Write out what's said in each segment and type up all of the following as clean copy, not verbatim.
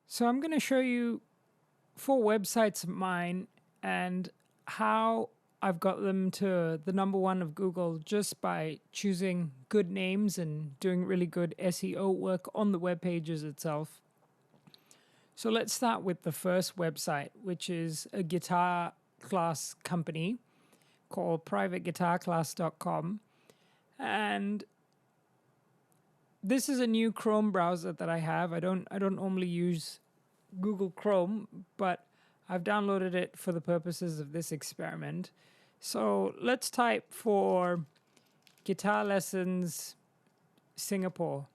So I'm going to show you 4 websites of mine and how I've got them to the #1 of Google just by choosing good names and doing really good SEO work on the web pages itself. So let's start with the first website, which is a guitar class company called privateguitarclass.com. And this is a new Chrome browser that I have. I don't normally use Google Chrome, but I've downloaded it for the purposes of this experiment. So let's type for guitar lessons Singapore.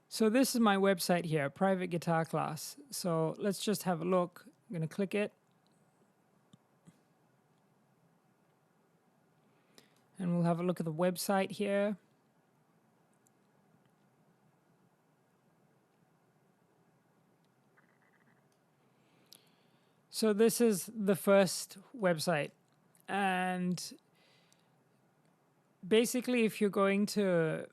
So this is my website here, Private Guitar Class. So let's just have a look. I'm going to click it. And we'll have a look at the website here. So this is the first website. And basically, if you're going to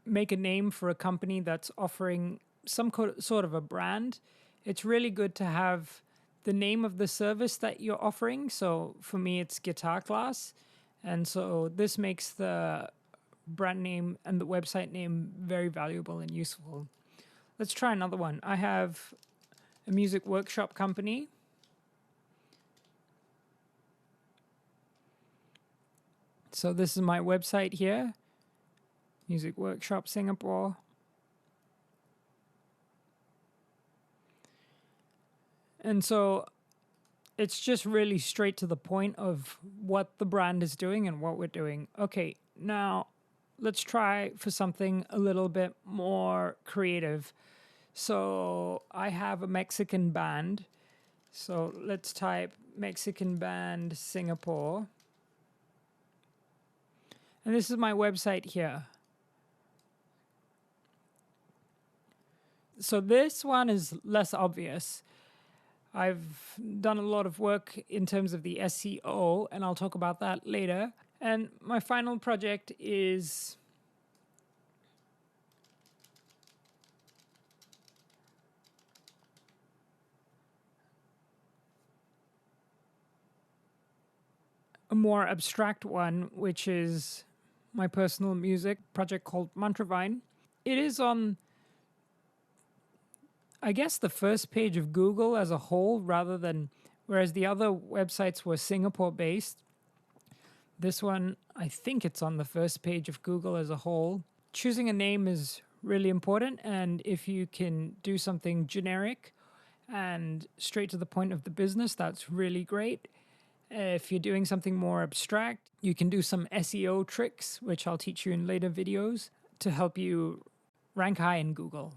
make a name for a company that's offering some sort of a brand, it's really good to have the name of the service that you're offering. So for me, it's Guitar Class. And so this makes the brand name and the website name very valuable and useful. Let's try another one. I have a music workshop company. So this is my website here, Music Workshop Singapore. And so it's just really straight to the point of what the brand is doing and what we're doing. Okay, now let's try for something a little bit more creative. So I have a Mexican band. So let's type Mexican band Singapore. And this is my website here. So this one is less obvious. I've done a lot of work in terms of the SEO, and I'll talk about that later. And my final project is a more abstract one, which is my personal music project called Mantravine. It is on, I guess, the first page of Google as a whole, whereas the other websites were Singapore-based. This one, I think it's on the first page of Google as a whole. Choosing a name is really important, and if you can do something generic and straight to the point of the business, that's really great. If you're doing something more abstract, you can do some SEO tricks, which I'll teach you in later videos, to help you rank high in Google.